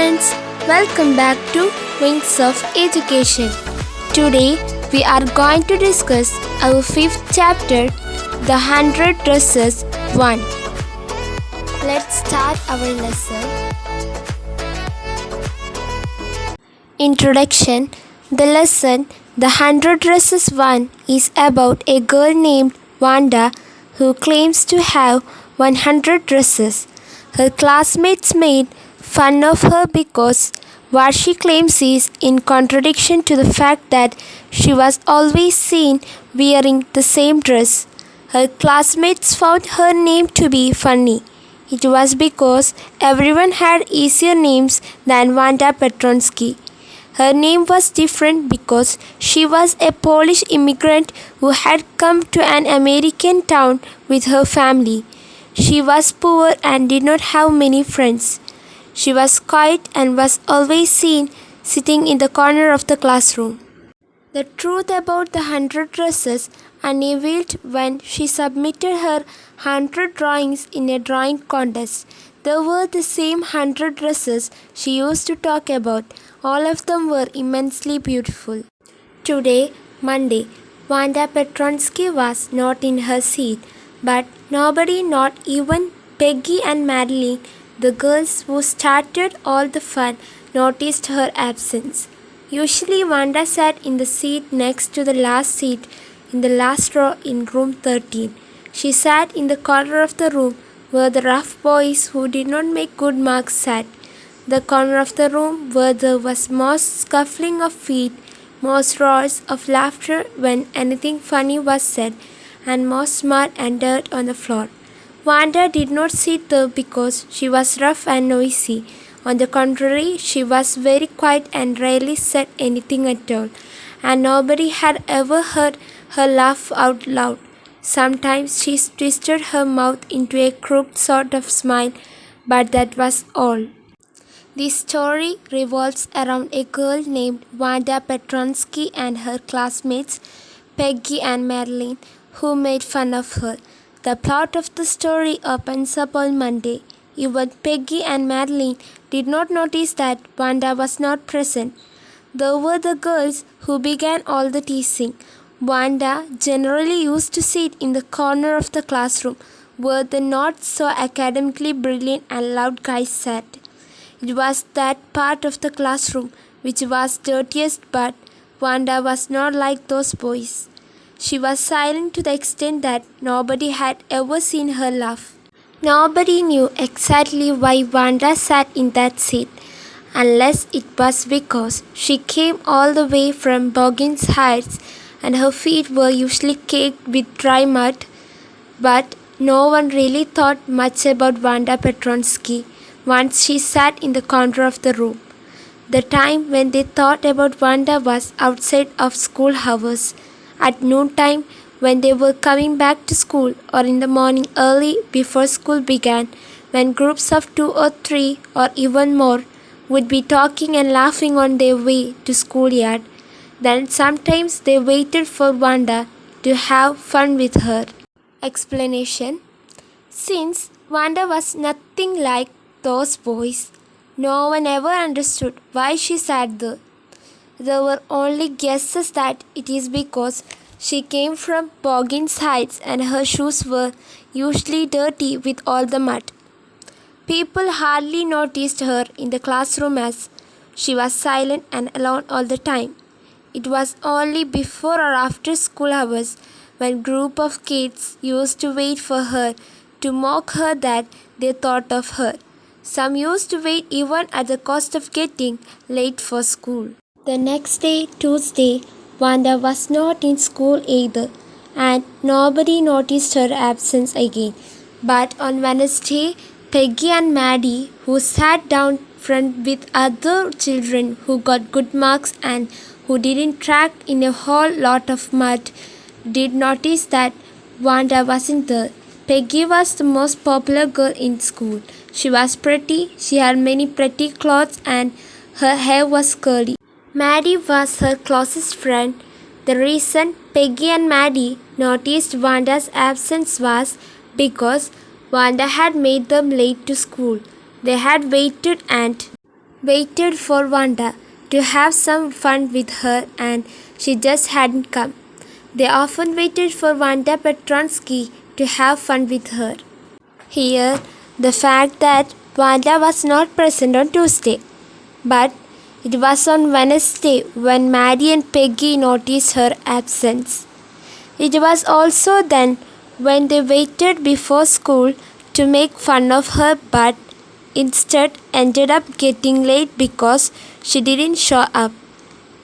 friends, welcome back to Wings of Education. Today we are going to discuss our fifth chapter, The 100 Dresses-1. Let's start our lesson. Introduction. The lesson, The 100 Dresses-1, is about a girl named Wanda who claims to have 100 dresses. Her classmates made fun of her because what she claims is in contradiction to the fact that she was always seen wearing the same dress. Her classmates found her name to be funny. It was because everyone had easier names than Wanda Petronsky. Her name was different because she was a Polish immigrant who had come to an American town with her family. She was poor and did not have many friends. She was quiet and was always seen sitting in the corner of the classroom. The truth about the 100 dresses unveiled when she submitted her 100 drawings in a drawing contest. They were the same 100 dresses she used to talk about. All of them were immensely beautiful. Today, Monday, Wanda Petronsky was not in her seat, but nobody, not even Peggy and Madeline, the girls who started all the fun, noticed her absence. Usually Wanda sat in the seat next to the last seat in the last row in room 13. She sat in the corner of the room where the rough boys who did not make good marks sat. The corner of the room where there was most scuffling of feet, most roars of laughter when anything funny was said, and most mud and dirt on the floor. Wanda did not sit there because she was rough and noisy. On the contrary, she was very quiet and rarely said anything at all, and nobody had ever heard her laugh out loud. Sometimes she twisted her mouth into a crooked sort of smile, but that was all. This story revolves around a girl named Wanda Petronsky and her classmates, Peggy and Madeline, who made fun of her. The plot of the story opens up on Monday. Even Peggy and Madeline did not notice that Wanda was not present. They were the girls who began all the teasing. Wanda generally used to sit in the corner of the classroom where the not so academically brilliant and loud guys sat. It was that part of the classroom which was dirtiest, but Wanda was not like those boys. She was silent to the extent that nobody had ever seen her laugh. Nobody knew exactly why Wanda sat in that seat, unless it was because she came all the way from Boggins Heights and her feet were usually caked with dry mud. But no one really thought much about Wanda Petronsky once she sat in the corner of the room. The time when they thought about Wanda was outside of school hours, at noontime when they were coming back to school, or in the morning early before school began, when groups of 2 or 3 or even more would be talking and laughing on their way to schoolyard. Then sometimes they waited for Wanda to have fun with her. Explanation. Since Wanda was nothing like those boys, no one ever understood why she sat there. There were only guesses that it is because she came from Boggins Heights and her shoes were usually dirty with all the mud. People hardly noticed her in the classroom as she was silent and alone all the time. It was only before or after school hours when a group of kids used to wait for her to mock her that they thought of her. Some used to wait even at the cost of getting late for school. The next day, Tuesday, Wanda was not in school either, and nobody noticed her absence again. But on Wednesday, Peggy and Maddie, who sat down front with other children who got good marks and who didn't track in a whole lot of mud, did notice that Wanda wasn't there. Peggy was the most popular girl in school. She was pretty, she had many pretty clothes, and her hair was curly. Maddie was her closest friend. The reason Peggy and Maddie noticed Wanda's absence was because Wanda had made them late to school. They had waited and waited for Wanda to have some fun with her and she just hadn't come. They often waited for Wanda Petronsky to have fun with her. Here, the fact that Wanda was not present on Tuesday, but it was on Wednesday when Maddie and Peggy noticed her absence. It was also then when they waited before school to make fun of her but instead ended up getting late because she didn't show up.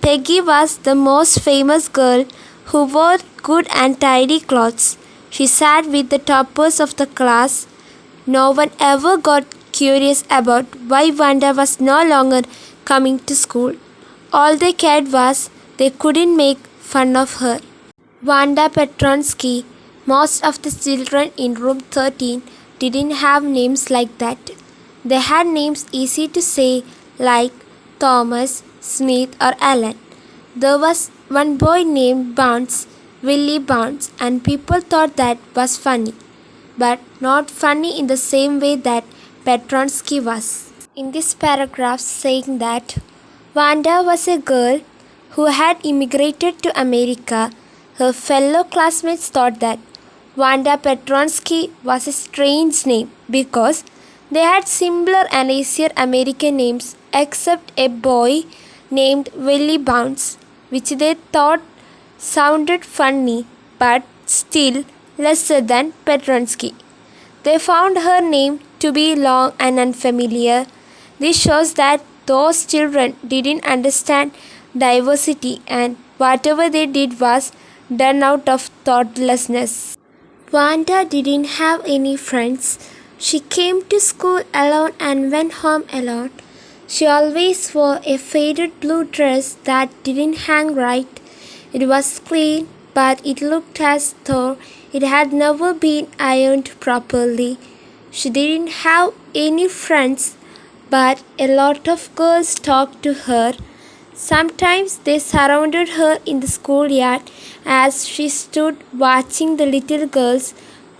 Peggy was the most famous girl who wore good and tidy clothes. She sat with the toppers of the class. No one ever got curious about why Wanda was no longer coming to school. All they cared was they couldn't make fun of her. Wanda Petronsky, most of the children in room 13 didn't have names like that. They had names easy to say like Thomas, Smith or Alan. There was one boy named Bounce, Willie Bounce, and people thought that was funny, but not funny in the same way that Petronsky was. In this paragraph saying that Wanda was a girl who had immigrated to America, her fellow classmates thought that Wanda Petronsky was a strange name because they had similar and easier American names except a boy named Willie Bounce, which they thought sounded funny but still lesser than Petronsky. They found her name to be long and unfamiliar. This shows that those children didn't understand diversity and whatever they did was done out of thoughtlessness. Wanda didn't have any friends. She came to school alone and went home alone. She always wore a faded blue dress that didn't hang right. It was clean, but it looked as though it had never been ironed properly. She didn't have any friends, but a lot of girls talked to her. Sometimes they surrounded her in the schoolyard as she stood watching the little girls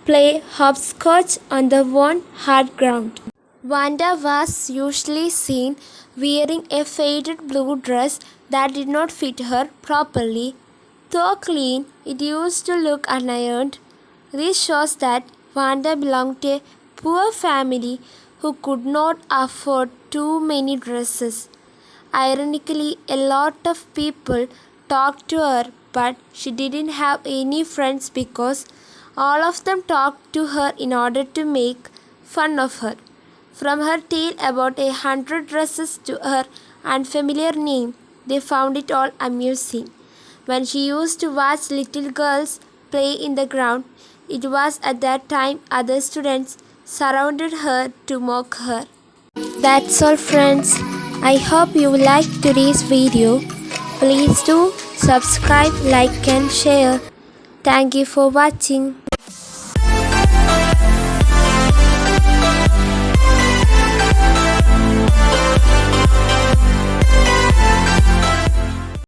play hopscotch on the worn hard ground. Wanda was usually seen wearing a faded blue dress that did not fit her properly. Though clean, it used to look unironed. This shows that Wanda belonged to a poor family who could not afford too many dresses. Ironically, a lot of people talked to her, but she didn't have any friends because all of them talked to her in order to make fun of her. From her tale about 100 dresses to her unfamiliar name, they found it all amusing. When she used to watch little girls play in the ground, it was at that time other students surrounded her to mock her. That's all, friends. I hope you liked today's video. Please do subscribe, like and share. Thank you for watching.